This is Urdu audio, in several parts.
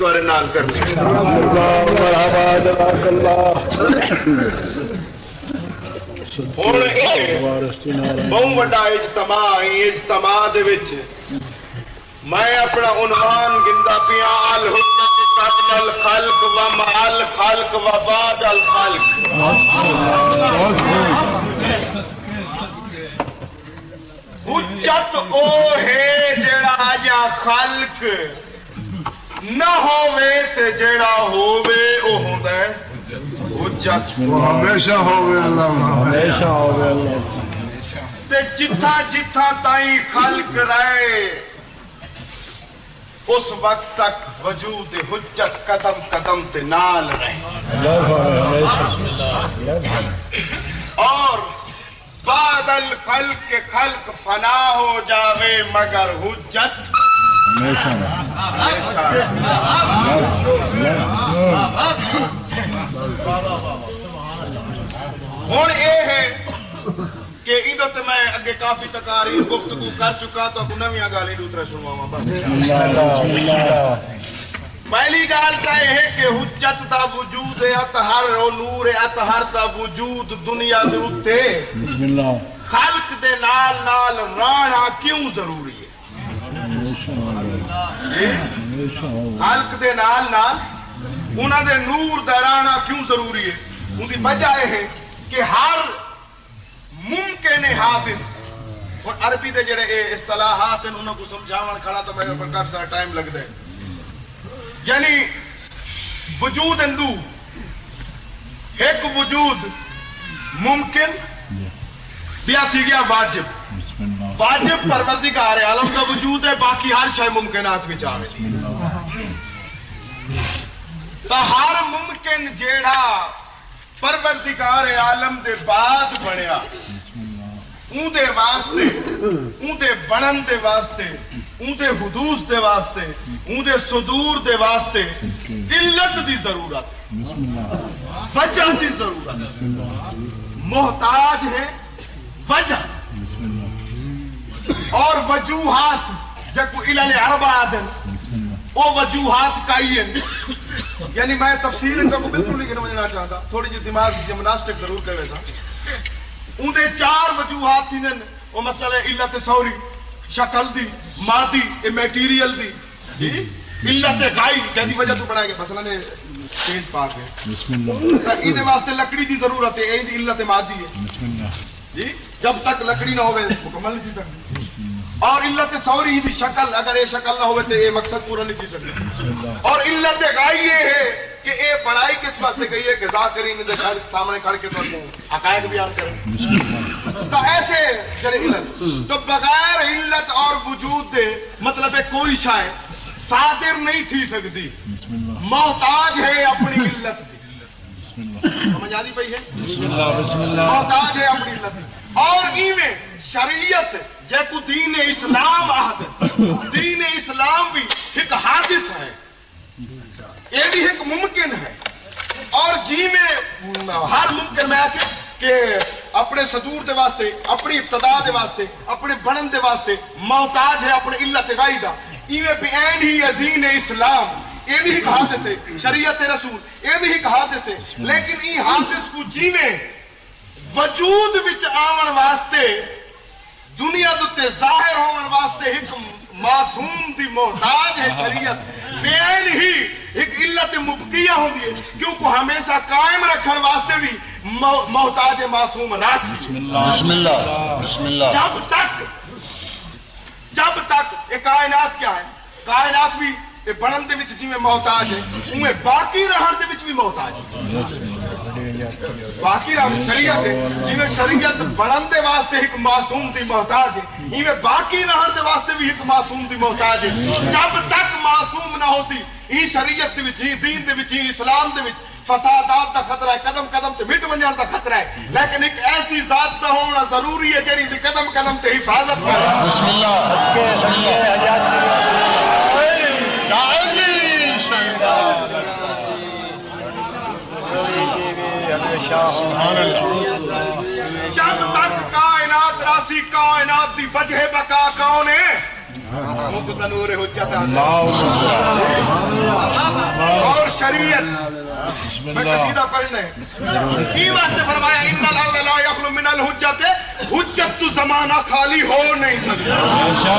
تمہارے نال کرنی بہت بڑا اجتماع دے وچ میں اپنا عنوان گندا پیا الحجت قبل الخلق و مع الخلق و بعد الخلق حجت او ہے جڑا یا خلق نہ ہووے تے جڑا ہووے او ہوندا ہے حجت ہمیشہ ہووے اللہ ہمیشہ ہووے اللہ تے جتھا جتھا تائیں خلق رہے اس وقت تک وجود حجت قدم قدم تے نال رہے اور بعد الخلق کے خلق فنا ہو جاوے مگر حجت ہوں یہ ہے کہ ادھر میں اگے کافی تقاریر گفتگو کر چکا تو نویاں گالی دوسرا سنواواں بس پہلی گال تو یہ ہے کہ حجت دا وجود اطہر و نور اطہر دا وجود دنیا دے اوتے خلق دے نال نال رانا کیوں ضروری ہے خلق دے نال نال انہاں دے نور دا رانا کیوں ضروری ہے ان دی وجہ یہ ہے کہ ہر ممکن حادث اور عربی دے جڑے اصطلاحات ہیں انہوں کو سمجھاون کھڑا تو میرے پر کافی سارا ٹائم لگتا ہے یعنی وجود اندو ایک وجود ممکن بیا تھی گیا واجب واجب پروردگار عالم کا وجود ہے باقی ہر شے ممکنات وچ آوے تو ہر ممکن جیڑا پروردگار عالم دے بعد بنیا اون دے واسطے اون دے بنن دے واسطے اون دے حدوث دے واسطے اون دے صدور دے واسطے علت دی ضرورت وجہ دی ضرورت محتاج ہے وجہ اور وجوہات جب علل اربعہ دن وہ وجوہات کائین یعنی میں تفسیر ان کو بالکل نہیں کرنا چاہتا تھوڑی جی دماغ جمناسٹک ضرور کرے سا ان دے چار وجوہات تھی دن وہ مسئلہ علت سوری شکل دی مادی میٹیریل دی علت غائی جہدی وجہ تو بڑھائے گے مثلا نے چینج پاک ہے ان دے واسطے لکڑی دی ضرورت ہے این دی علت مادی ہے جی جب تک لکڑی نہ ہوئے مکمل نہیں تھی سکتی اور علت سوری دی شکل اگر یہ شکل نہ ہوئے تو یہ مقصد پورا نہیں تھی سکتی اور علت غائی یہ ہے کہ یہ بڑائی کس واسطے گئی ہے کہ ذاکرین دے سامنے کر کے تو حقائق بیان کریں تو ایسے جڑے علت تو بغیر علت اور وجود دے مطلب ہے کوئی شے صادر نہیں تھی سکتی محتاج ہے اپنی علت دی سمجھ آدھی پئی ہے محتاج ہے اپنی علت دی اور ایویں شریعت جے کو دین اسلام آہد دین اسلام بھی ایک حادث ہے یہ بھی ایک ممکن ہے اور جی میں ہر ممکن میں آکے کہ اپنے صدور دے واسطے اپنی ابتدا دے واسطے اپنے بنن دے واسطے محتاج ہے اپنے علت غائی دا ایویں بیان ہی ہے دین اسلام یہ بھی ایک حادث ہے شریعت رسول یہ بھی ایک حادث ہے لیکن یہ حادث کو جی میں وجود وچ آون واسطے دنیا دوتے ظاہر ہون واسطے ایک معصوم دی محتاج ہے شریعت بیان ہی ایک علت مبقیہ ہوں دی ہے کیونکہ ہمیشہ قائم رکھن واسطے بھی محتاج معصوم راسی بسم اللہ بسم اللہ جب تک یہ کائنات کیا ہے کائنات بھی بنن دے وچ جی میں محتاج ہے انہیں باقی رہن دے وچ بھی محتاج ہے باقی رہن شریعت ہے جی میں شریعت بنن دے واسطے ایک معصوم دی محتاج ہے انہیں باقی رہن دے واسطے بھی ایک معصوم دی محتاج ہے جب تک معصوم نہ ہو سی این شریعت دے وچ دین دے وچ اسلام دے وچ فسادات دا خطرہ ہے قدم قدم تے مٹ ونجن دا خطرہ ہے لیکن ایک ایسی ذات دا ہونا ضروری ہے جڑی قدم قدم تے حفاظت کرے بسم اللہ جب تک کائنات راسی کائنات دی وجہ بقا کون ہے تنور حجت شریعت میں قصیدہ پڑھنا ہے اسی واسطے فرمایا ان الارض لا یخلو من الحجت حجت تو زمانہ خالی ہو نہیں سکتا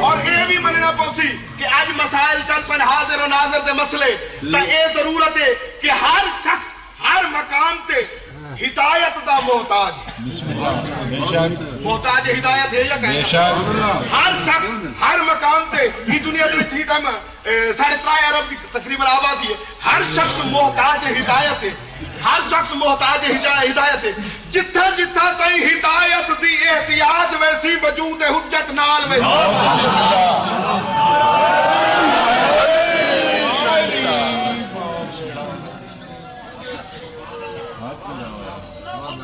اور یہ بھی مننا پوسی کہ آج مسائل چل پن حاضر و ناظر دے مسئلے تا اے ضرورت ہے کہ ہر شخص ہر مقام تے ہدایت دا محتاج محتاج ہدایت ہے یا کہیں ہر شخص ہر مقام تے یہ دنیا دے وچ ٹائم 3.5 ارب کی تقریباً آبادی ہے ہر شخص محتاج ہدایت ہے ہر شخص محتاج ہدایت ہے جتھا جتھا تئی ہدایت دی احتیاج ویسی وجود حجت نال ویسی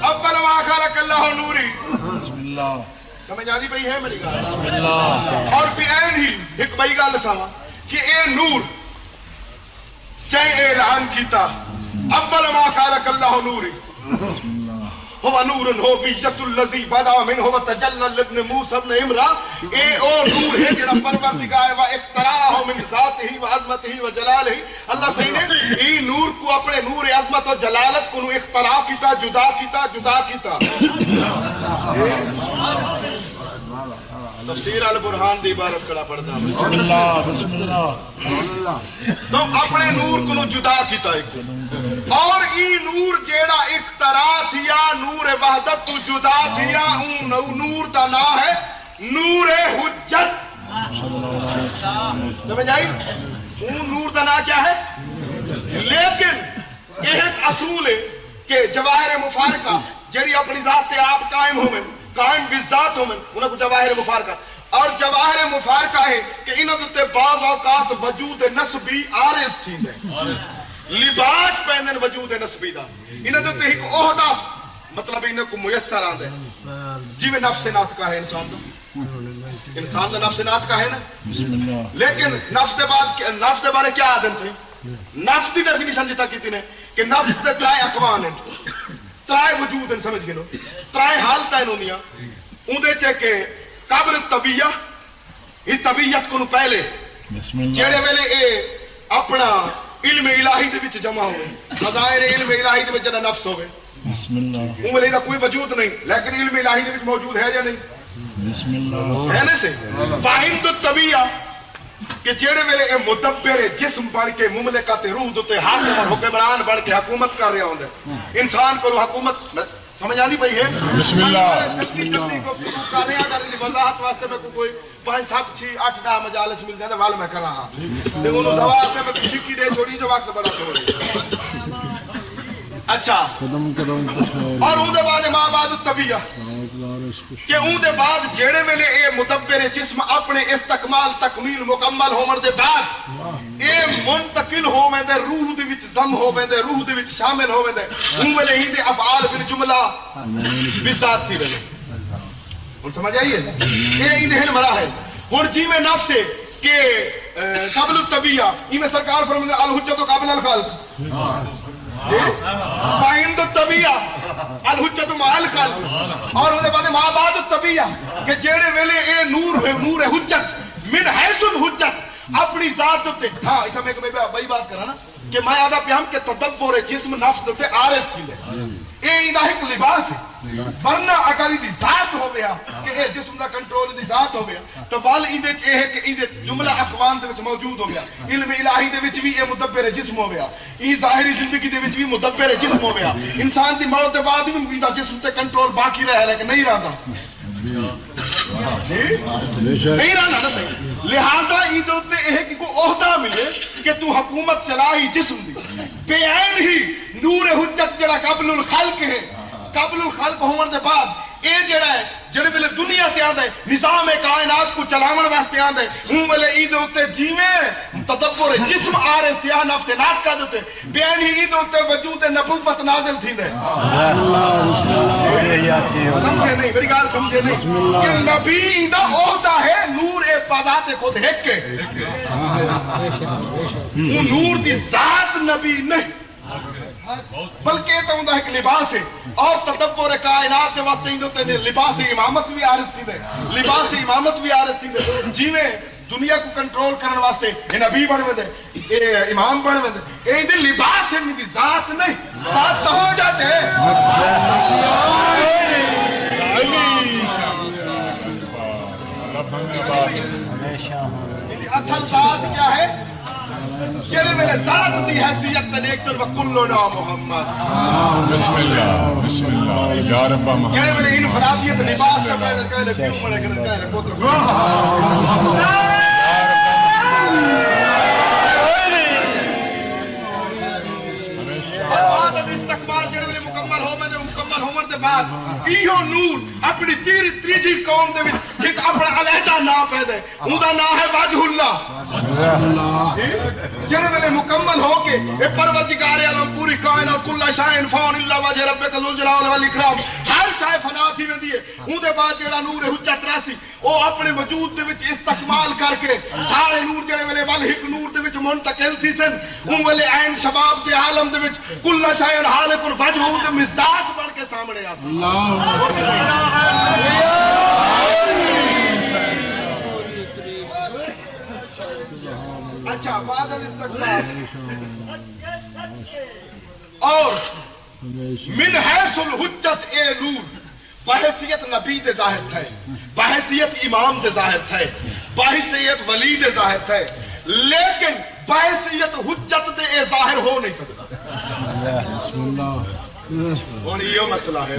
اول ما خلق اللہ نوری سمجھ آدھی بھئی ہے میری گال اور بھی این ہی ایک بھئی گال ساما کہ اے نور چاہے اعلان کیتا اول ما خلق اللہ نوری هو نور هو فیشت اللذی بدا من هو تجلل لابن موسیٰ ابن عمرہ اے او نور ہے جنہ پروردگار و اختراہ من ذاتہ و عظمتہ و جلالہ اللہ صحیح نے ای نور کو اپنے نور عظمت و جلالت کو اختراع کیتا جدا کیتا تفسیر البرہان دی عبارت کڑا پڑھتا بسم اللہ تو اپنے نور کو جدا کیتا اور ای نور جیڑا اختراع تھیا نور وحدت تو جدا تھیا نور دا نام ہے نور حجت سمجھ آئی نور دا نام کیا ہے لیکن ایک اصول ہے کہ جواہر مفارقہ جیڑی اپنی ذات سے آپ قائم ہوئے قائم بالذات ہوئے انہوں کو جواہر مفارقہ اور جواہر مفارقہ ہے کہ انہوں تے بعض اوقات وجود نسبی آرز تھیں دے لباس پہنن وجود نسبی دا انہوں تے ایک عہدہ مطلب انہوں کو میسر آن دے جی میں نفس نات کا ہے انسان دا انسان دا نفس نات کا ہے نا لیکن نفس دے بارے کیا آدن سے نفس دی ڈیفینیشن جتا کی تھی نے کہ نفس دے ترائے اقوان ہیں ترائے وجود ہیں سمجھ گئے ترائے حالت ہیں انہوں دے چے کہ قبل طبیعہ یہ طبیعت کو پہلے جیڑے ویلے اے اپنا علم الہی دے وچ جمع ہوئے خزائن علم الہی دے وچ جڑا نفس ہوئے ویلے دا کوئی وجود نہیں لیکن علم الہی دے وچ موجود ہے یا نہیں ہے نا سے فاہم طبیعہ کہ جیڑے ویلے اے مدبر جسم بن کے مملکت روح دے حاکم اور حکمران بن کے حکومت کر رہے ہوندے انسان کو حکومت سمجھ آنی پئی ہے بسم اللہ کرنے اگر وضاحت واسطے میں کوئی 5 7 6 8 10 مجالس مل جائے وال میں کر رہا تے انہوں سوال سے میں کسی کی دے چھوڑی جو وقت بڑا چھوڑی اچھا اور اون دے بعد ماں بعد الطبیعہ کہ اون دے بعد جیڑے ویلے اے مدبر جسم اپنے استکمال تکمیل مکمل ہومن دے بعد اے منتقل ہوویں دے روح دے وچ ضم ہوویں دے روح دے وچ شامل ہوویں دے اون ویلے ہی دے افعال بالجملہ بذات تھی ویلے ہن سمجھ آئیے اے انہن مراحل ہن جی میں نفس ہے کہ قبل الطبیعہ ای میں سرکار فرماتے ہیں الحجت قبل الخلق فاہم الطبیعہ الحجت مع الخلق اور انہوں نے بعد ماں بعد الطبیعہ کہ جیڑے ویلے اے نور حجت من حیث الحجت اپنی ذات ہوتے ہاں اتنا میں بھائی بات کرا نا کہ میں آدھا پیام کہ تدبر جسم نفس ہوتے آرز تھی لے اے اندہ ایک لباس ہے ورنہ اگر دی ذات ہو گیا کہ اے جسم دا کنٹرول دی ذات ہو گیا تو وال اندے اے ہے کہ اندے جملہ اقوان دے وچ موجود ہو گیا علم الہی دے وچ بھی اے مدبر جسم ہو گیا ای ظاہری زندگی دے وچ بھی مدبر جسم ہو گیا انسان دی موت دے بعد بھی اندہ جسم تے کنٹرول باقی رہے لیکن نہیں رہتا نہیں رہنا نا صحیح لہذا اندے ہوتے اے ہے کہ کوئی عہدہ ملے کہ تو حکومت چلائی جسم دی بے عین ہی نور حجت جڑا قبل الخلق ہے قبل الخلق ہونے دے بعد اے جڑا ہے جڑے ویلے دنیا تے آندا ہے نظام کائنات کو چلاون واسطے آندا ہے ہوں ویلے ای دے اوتے جیویں تدبر جسم آرز تیا نفس نات کا دے بیان ہی دے اوتے وجود نبوت نازل تھیندے سمجھے نہیں میری گل سمجھے نہیں کہ نبی دا عہدہ ہے نور اے بذات خود ہے کہ وہ نور دی ذات نبی نہیں بلکہ یہ تو ہوندہ ایک لباس ہے اور تدبر کائنات کے واسطے ہی ہوتے ہیں لباس امامت بھی آرز تھی دے لباس امامت بھی آرز تھی دے جی میں دنیا کو کنٹرول کرنے واسطے یہ نبی بن وے یہ امام بن وے یہ دے لباس ان دی ذات نہیں ذات تو ہو جاتے ہیں اصل ذات کیا ہے جڑے میرے ذات دی حیثیت تے ایک سر وکلنا محمد بسم اللہ یا رب محمد جڑے میرے انفرادیت لباس تے میں کہہ رہے کیوں میں کہہ رہے پتر استقبال جڑے میرے مکمل ہو میں مکمل ہونے دے بعد ایہو نور اپنی تیجی قوم دے وچ ایک اپنا علیحدہ نام پیدا ہے اوندا نام ہے وجہ اللہ جڑے میرے مکمل ہو کے اے پروردگار عالم پوری کائنات کل شاء فان الا وجہ ربک ذو الجلال والاکرام ہر شے فنا تھی ویندی ہے اون دے بعد جڑا نور حجت راسی او اپنے وجود دے وچ استکمال کر کے سارے نور جڑے ویلے ول ایک نور دے وچ منتقل تھی سن اون ویلے عین شباب دے عالم دے وچ کل شاء خالق الوجہ دے مصداق بن کے سامنے آ اچھا بعد الاستقبال اور من حیث الحجت اے نور بحیثیت نبی دے ظاہر تھے بحیثیت امام دے ظاہر تھے بحیثیت ولی دے ظاہر تھے لیکن بحیثیت حجت دے اے ظاہر ہو نہیں سکتا اور یہ مسئلہ ہے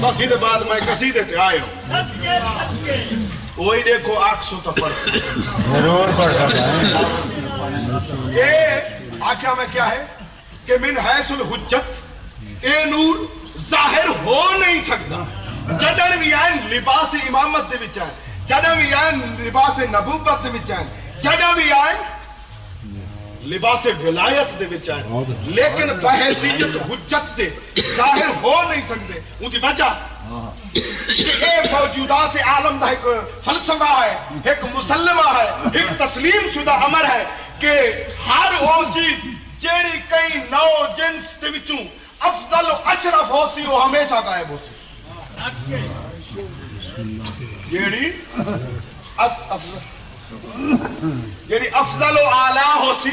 بس یہ بعد میں قصیدے تے آئے ہوں وہی دیکھو آکسو تو پڑھ ضرور پڑھ سکتا ہے یہ آکھیا میں کیا ہے کہ من حیث الحجت اے نور ظاہر ہو نہیں سکتا جدن بھی آئیں لباس امامت دے وچ آئیں جدن بھی آئیں لباس نبوت دے وچ آئیں جدن بھی آئیں لباس ولایت دے وچ آئیں لیکن بحیثیت حجت دے ظاہر ہو نہیں سکتے ان کی وجہ کہ اے موجودات عالم دا ایک فلسفہ ہے ایک مسلمہ ہے ایک تسلیم شدہ امر ہے کہ ہر وہ چیز جیڑی کئی نو جنس دے وچوں افضل و اشرف ہو سی وہ ہمیشہ غائب ہو سی جیڑی افضل و اعلیٰ ہو سی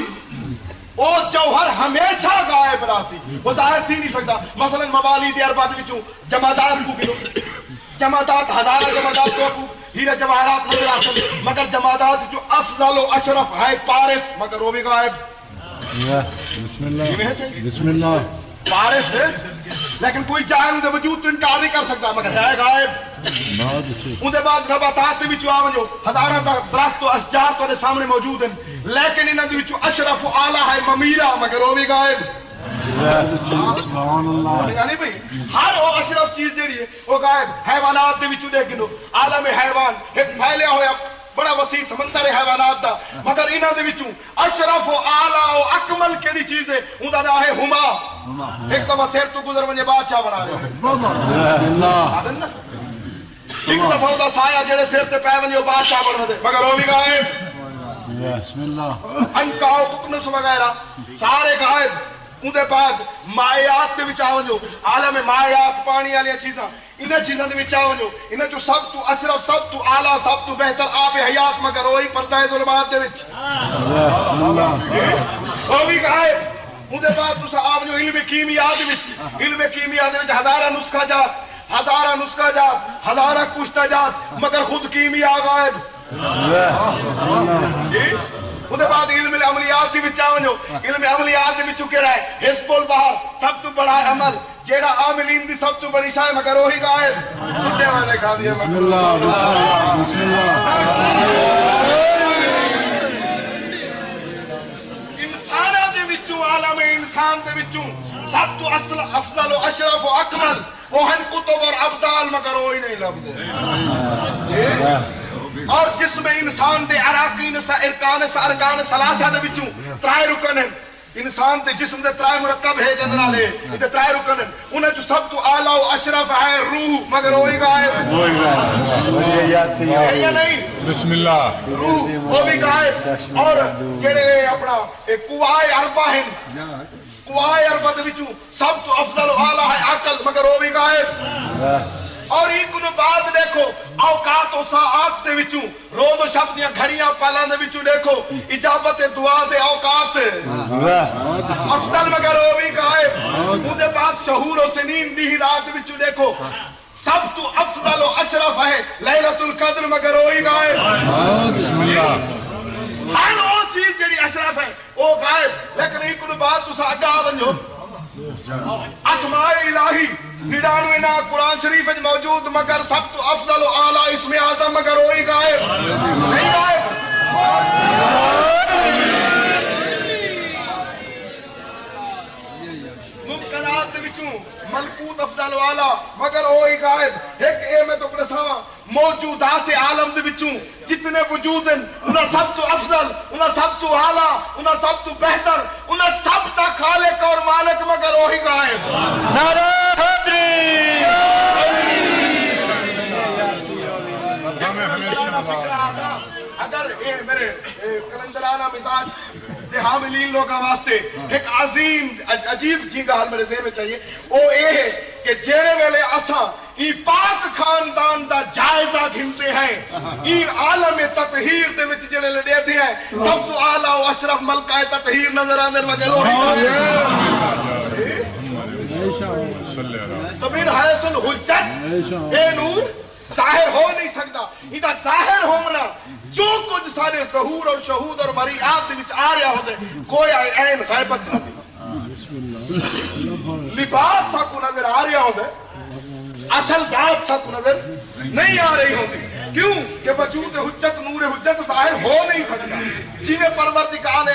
او جوہر ہمیشہ غائب راسی وہ ظاہر تھی نہیں سکتا مثلا موالید اربعہ وچوں جمادات کو گنو جمادات ہزارہ جمادات کو ہیرے جواہرات نظر آسن مگر جمادات جو افضل و اشرف ہے پارس مگر وہ بھی غائب بسم اللہ پارس ہے لیکن کوئی چاہے ان دے وجود تو انکار نہیں کر سکتا مگر ہے غائب ان دے بعد نباتات دے وچوں آونجو ہزارہ درخت و اشجار تو سامنے موجود ہیں لیکن انہاں دے وچوں اشرف و اعلیٰ ہے ممیرہ مگر وہ بھی غائب ہر وہ اشرف چیز جیڑی ہے وہ غائب حیوانات دے وچوں دیکھو عالم حیوان ایک پھیلیا ہویا بڑا وسیع سمندر حیوانات دا مگر انہاں دے وچوں اشرف و اعلیٰ و اکمل کیڑی چیز ہے اوندا نام ہے ہما ایک دفعہ سیر تو گزر ونجے بادشاہ بنا رہے ایک دفعہ اوندا سایہ جڑے سیر تے پے ونجے بادشاہ بن دے مگر وہ بھی غائب بسم اللہ انکاؤ ککنس وغیرہ سارے غائب اون دے بعد مائعات دے وچ آونجو عالم مائعات پانی والی چیزاں انہاں چیزاں دے وچ آونجو انہاں جو سب تو اشرف سب تو اعلیٰ سب تو بہتر آب حیات مگر وہی پردہ ظلمات دے وچ وہ بھی غائب اون دے بعد تساں آونجو علم کیمیا دے وچ علم کیمیا دے وچ ہزارہ نسخہ جات ہزارہ کشتہ جات مگر خود کیمیا غائب اُدھے بعد علم عملیات دی وچ آونجو علم عملیات دی وچوں کیڑا ہے حزب البحر سب تو بڑا عمل جیڑا عاملین دی سب تو بڑی شے مگر وہی غائب سننے والے کھا دیا بسم اللہ انساناں دے وچوں عالم انسان دے وچوں سب تو افضل و اشرف و اکمل وہ ہیں کتب اور ابدال مگر وہی نہیں لبدے اور جسم انسان دے اراکین سا ارکان ثلاثہ دے وچوں ترائے رکن ہیں انسان دے جسم دے ترائے مرکب ہے جنرالے تے ترائے رکن ہیں انہیں جو سب تو اعلیٰ و اشرف ہے روح مگر وہی غائب ہے یا نہیں بسم اللہ روح وہ بھی غائب اور جڑے اپنا قوائے اربع ہیں قوائے اربع دے وچوں سب تو افضل و اعلیٰ ہے عقل مگر وہ بھی غائب اور ایک نو بعد دیکھو اوقات و ساعات دے وچوں روز و شب دیاں گھڑیاں پالاں دے وچوں دیکھو اجابت دعا دے اوقات افضل مگر وہ بھی غائب اون دے بعد شہور و سنین دی رات دے وچوں دیکھو سب تو افضل و اشرف ہے لیلۃ القدر مگر وہی غائب ہر وہ چیز جڑی اشرف ہے وہ غائب لیکن ایک نو بعد تساں اگا ونجو اسماء الہی 99 نا قرآن شریف وچ موجود مگر سب تو افضل و اعلی اسم اعظم مگر وہی غائب نہیں غائب ممکنات دے وچوں ملکوت افضل و اعلی مگر وہی غائب ایک اے میں تو دساواں موجودات عالم دے وچوں جتنے وجود ہیں انہاں سب تو افضل انہاں سب تو اعلی انہاں سب تو بہتر انہاں سب دا خالق اور مالک مگر وہی غائب نعرہ حیدری اگر اے میرے کلندرانہ مزاج دے حاملین لوگاں واسطے ایک عظیم عجیب چیز گال میرے ذہن میں چاہیے وہ اے ہے کہ جیڑے ویلے اساں ای پاک خاندان دا جائزہ گھنتے ہیں ای عالم تطہیر دے وچ جڑے لڑے دے ہیں سب تو اعلیٰ و اشرف ملکہ تطہیر نظر آندے مگر وہی تو من حیث الحجت اے نور ظاہر ہو نہیں سکتا ادھا ظاہر ہونا جو کچھ سارے ظہور اور شہود اور مریعات دے وچ آ رہا ہوتے کوئی عین غیبت لباس تھا کو نظر آ رہا ہوتے اصل ذات سب نظر نہیں آ رہی ہوتی کیوں کہ وجود حجت نور حجت ظاہر ہو نہیں سکتا جنہیں پروردگار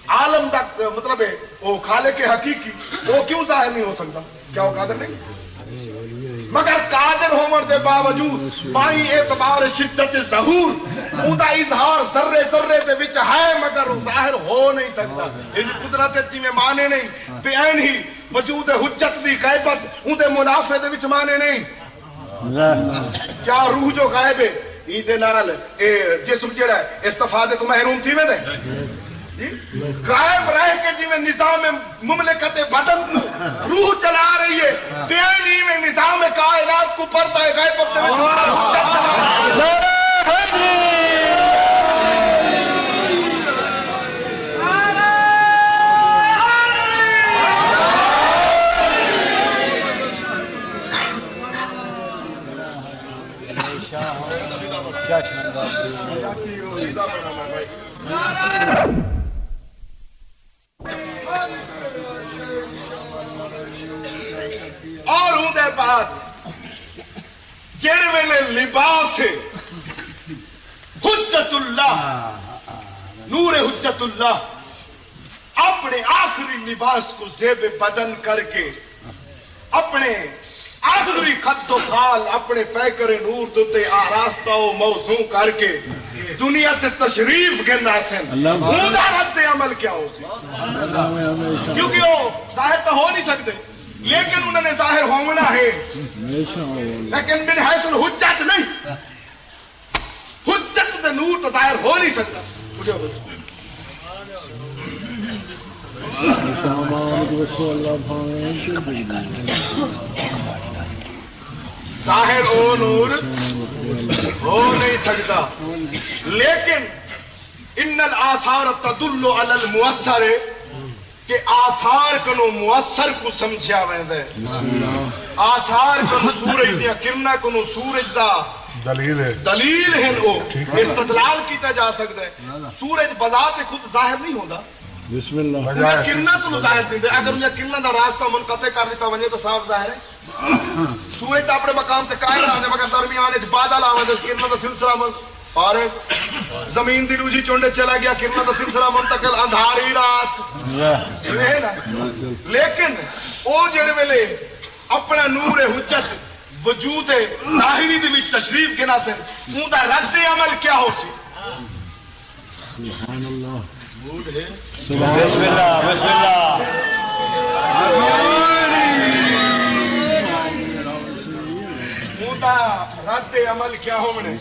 عالم دا مطلب ہے وہ خالق حقیقی وہ کیوں ظاہر نہیں ہو سکتا کیا وہ قادر نہیں مگر قادر ہومر دے باوجود بائی اعتبار شدت ظہور اوندا اظہار ذرے ذرے دے وچ ہے مگر وہ ظاہر ہو نہیں سکتا ان قدرت جی میں مانے نہیں بے عین ہی وجود حجت دی غیبت اون دے منافع دے وچ مانے نہیں کیا روح جو غائب ہے ای دے نال اے جسم جڑا ہے استفادے تو محروم تھی ویندے غائب رہ کے جی میں نظام مملکت بدن کو روح چلا رہی ہے بیانی میں نظام کائنات کو پردہ غائب اپنے میں اور ہوں دے بات جیڑے ویلے لباس ہے حجت اللہ نور حجت اللہ اپنے آخری لباس کو زیب بدن کر کے اپنے آخری خط و خال اپنے پیکر نور دوتے آراستہ و موضوع کر کے دنیا سے تشریف گرنا سن اوندا رد عمل کیا ہو سی کیونکہ وہ ظاہر تو ہو نہیں سکتے لیکن انہوں نے ظاہر ہونا ہے لیکن من حیث الحجت نہیں حجت دے نور تو ظاہر ہو نہیں سکتا ظاہر او نور ہو نہیں سکتا لیکن ان الآثار تدل علی المؤثر کہ آثار کنو مؤثر کو سمجھیا ویندے آثار کنو سورج دیا کرنا کنو سورج دا دلیل ہیں او استدلال کیتا جا سکتا ہے سورج بذات خود ظاہر نہیں ہوتا بسم اللہ انہیں کرنا تو ظاہر تھی اگر انہیں کرنا دا راستہ منقطع کر دیتا ونجے تو صاف ظاہر ہے سورج تا اپنے مقام سے قائم رہا مگر درمیان بادل آوے کرنا دا سلسلہ من اور زمین دی روجی چونڈے چلا گیا کرنا دا سلسلہ منتقل اندھاری رات لیکن او جڑے ویلے اپنا نور حجت وجود ظاہری دی وچ تشریف کے ناسے اون دا رد عمل کیا ہو سی سبحان اللہ بسم اللہ بسم اللہ رد عمل کیا ہونے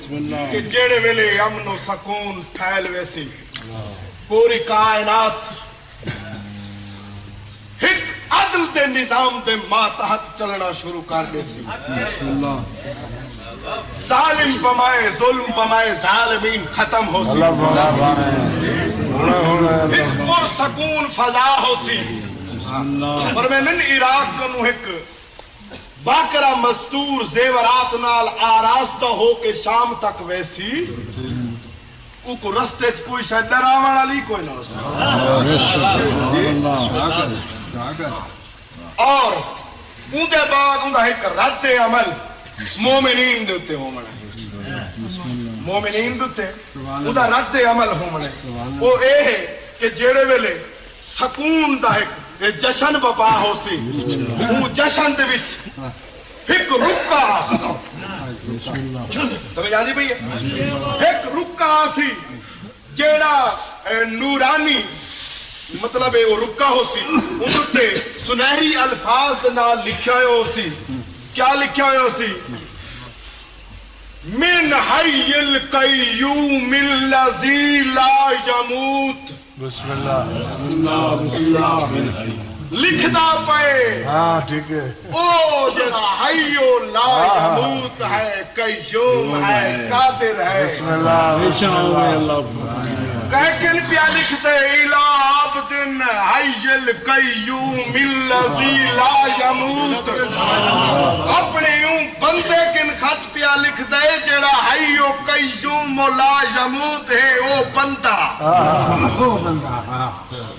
کہ جیڑے ویلے امن و سکون پھیل ویسی پوری کائنات ایک عدل دے نظام دے ماتحت چلنا شروع کر دے سی ظالم پمائے ظلم پمائے ظالمین ختم ہو سی ایک پر سکون فضا ہو سی اور میں نن عراق کنو ایک باکرہ مستور زیورات نال آراستہ ہو کے شام تک ویسی کو رستے کوئی شاید ڈراوان علی کوئی نہ اور اون دے بعد اون دا ایک رد عمل مومنین دیتے ہو منے مومنین دیتے اون دا رد عمل ہو منے وہ اے ہے کہ جیڑے ویلے سکون دا ایک جشن بپا ہو سی وہ جشن دے وچ ایک رکا سمجھ آدھی بھئی ایک رکا سی جیڑا نورانی مطلب ہے وہ رکا ہو سی انہوں تے سنہری الفاظ نال لکھیا ہو سی کیا لکھیا ہو سی من حی القیوم الذی لا یموت بسم اللہ لکھدا پئے ہاں ٹھیک ہے او جڑا حی لا یموت ہے قیوم ہے قادر ہے بسم اللہ کہکن پیا لکھتے الہ عبدن حی القیوم الذی لا یموت اپنے یوں بندے کن خط پیا لکھتے جڑا حی و قیوم لا یموت ہے او بندہ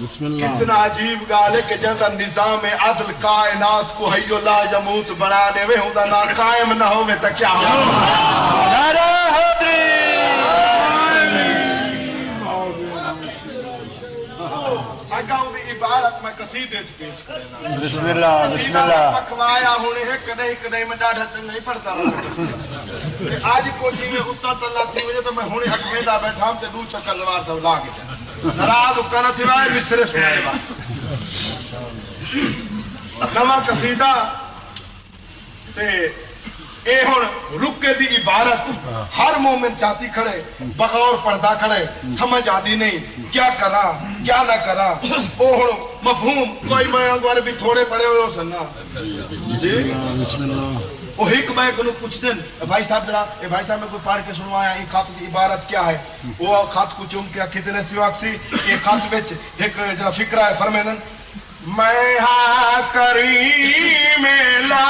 کتنا عجیب گال ہے کہ جہاں نظام عدل کائنات کو حی و لا یموت بنانے میں ہوں دا نا قائم نہ ہوئے تا کیا نعرہ حیدری اگاؤں دی عبارت میں قصیدے پیش کرنا بسم اللہ بسم اللہ قصیدہ پکوایا ہونے ہے کدھے میں ڈاڑھا چنگ نہیں پڑھتا رہا آج کوچی میں استاد اللہ تھی وجہ تو میں ہونے حق میں دا بیٹھا ہم تے دو چکر لوار سب لا کے جائے نراز اکانا تھی وائے مصرے سنائے بات نما قصیدہ تے اے ہون رکے دی عبارت ہر مومن چاہتی کھڑے بغور پردہ کھڑے سمجھ آدھی نہیں کیا کرا کیا نہ کرا او ہون مفہوم کوئی میں انگوار بھی تھوڑے پڑے ہوئے ہو سننا وہ ایک بھائی کنو کچھ دن بھائی صاحب جڑا اے بھائی صاحب میں کوئی پڑھ کے سنوایا یہ خط کی عبارت کیا ہے وہ خط کو چون کیا کتنے سواک سی یہ خط بچ ایک جڑا فکرہ ہے فرمیدن میں ہاں کریم لا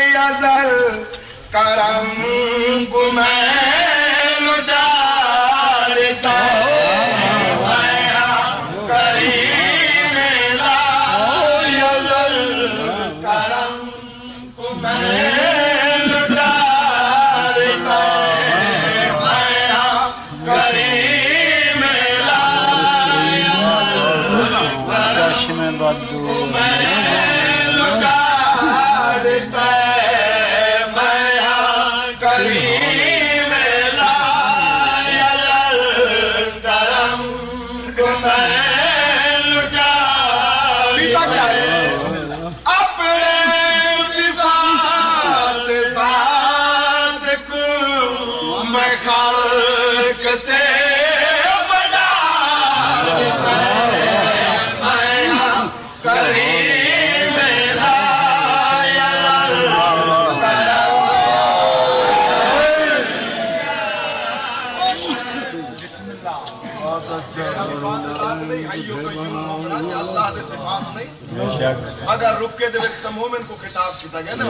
یزل کرم کو میں لٹارتا میں ہاں کریم لا یزل کرم کو میں لٹارتا میں ہاں کریم لا چشم بدو اگر رکے دے وچ مومن کو خطاب کیتا گیا نا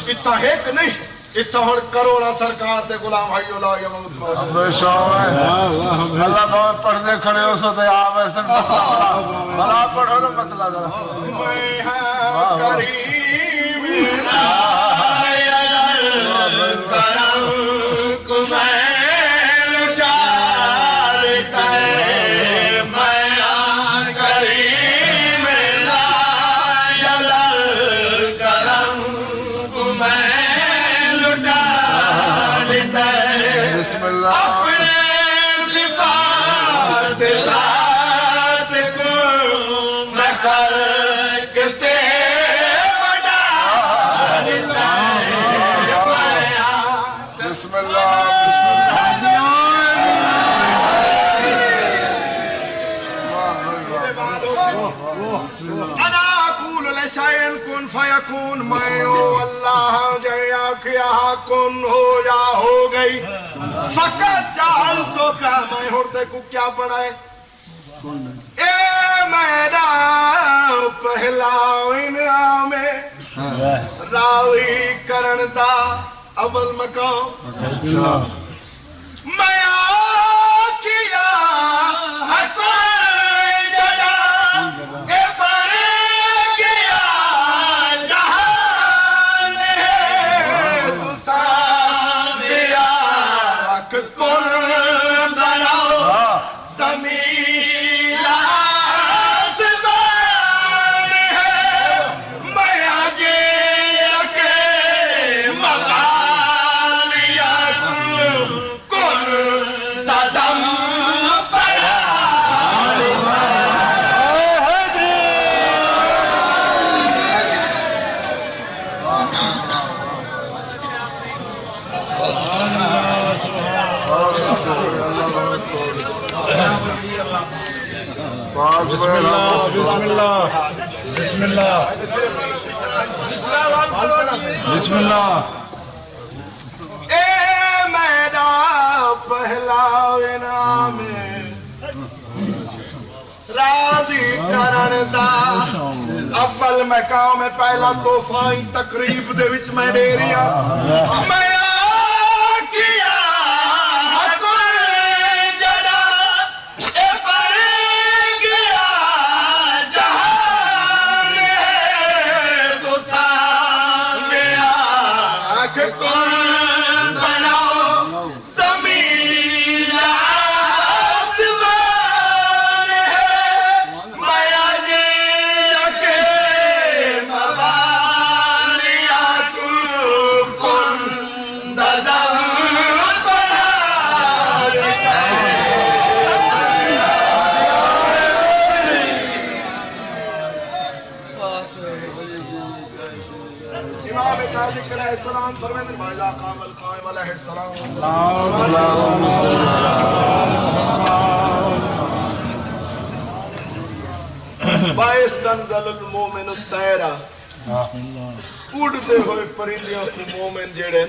اتنا ایک نہیں اتنا ہن کروڑا سرکار تے غلام حی اللہ یموت اللہ بہت پڑھنے کھڑے ہو سو تے آپ ایسے بلا پڑھو نا مطلع ذرا میں ہاں کریم کرم کو میں لٹارتا ہے میں ہاں کریم کرم کو میں لٹارتا ہے بسم اللہ اپنے صفات ذات کو میں خلقتے بسم اللہ بسم انا اقول لشیء کن فیکون، میں او اللہ جیا کیا کن ہو یا ہو گئی، فقط جعلتک، میں ہوتے کو کیا بنائے، اے میرا پہلا انعام راضی کرن دا اول مقام، میں کیا بسم اللہ بسم اللہ بسم اللہ بسم اللہ، اے میرا پہلا انعام راضی کرن دا اول مقام، پہلا تحفہ تقریب دے وچ میں دے رہا، میں کیا السلام فرمائے بھائی قام القائم علیہ السلام، باعث تنزل المومن الطیرہ، اڑتے ہوئے پرندیاں کو مومن جڑے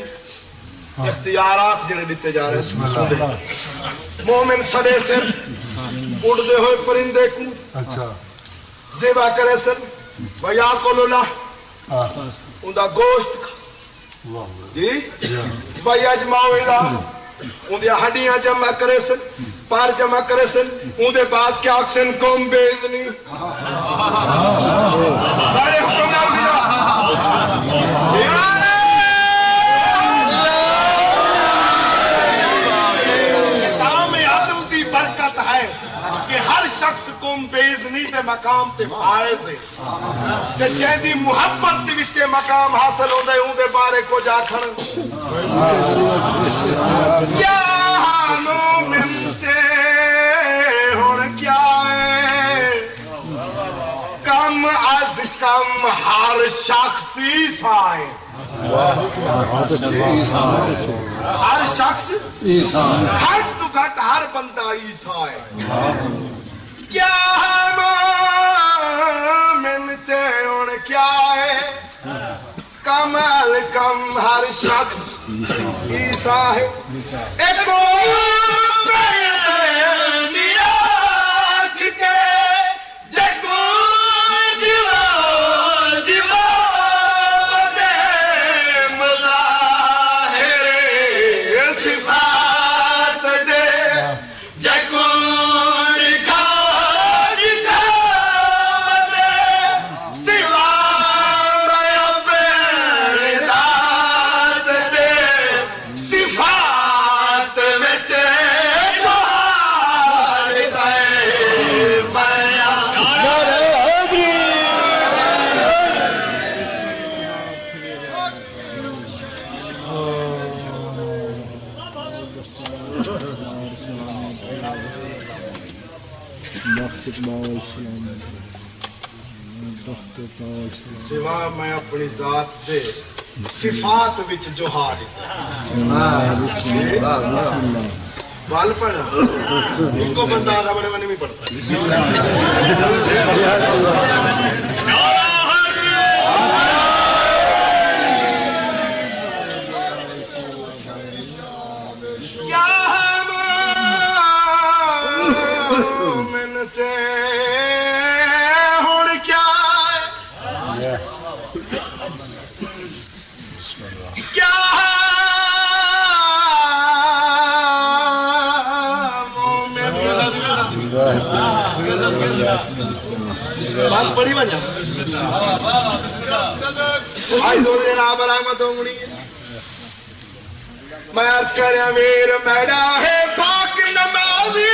اختیارات جڑے دیتے جا رہے ہیں، مومن سڑے سے اڑتے ہوئے پرندے کو ذبح کرے سن، وَيَأْكُلُ لَحْمَهُ، ان دا گوشت جی بھائی اجماؤ الا ان دیا ہڈیاں جمع کرے سن، پار جمع کرے سن، ان دے بعد کیا اکسن کم بیزنی سارے حکم نہ دیا نظام عدل دی برکت ہے کہ ہر شخص کم بیزنی دے مقام تے فائز ہے، کہ جہدی محبت دی وچے مقام حاصل ہوندے اون دے بارے کو جا کھڑ کیا مومن تے ہن کیا ہے، کم از کم ہر شخص عیسیٰ ہے، ہر شخص گھٹ تو گھٹ ہر بندہ عیسیٰ ہے، کیا مومن تے ہن کیا ہے، کم از کم ہر شخص عیسیٰ ہے، ایک سوا میں اپنی ذات دے صفات وچ جو حال بال پڑھا ان کو بندہ آدھا بڑے بنے بھی پڑھتا ہے بات پڑھی وجہ آئی دو جناب رحمت ہونی میں عرض کریا میر میڈا ہے پاک نمازی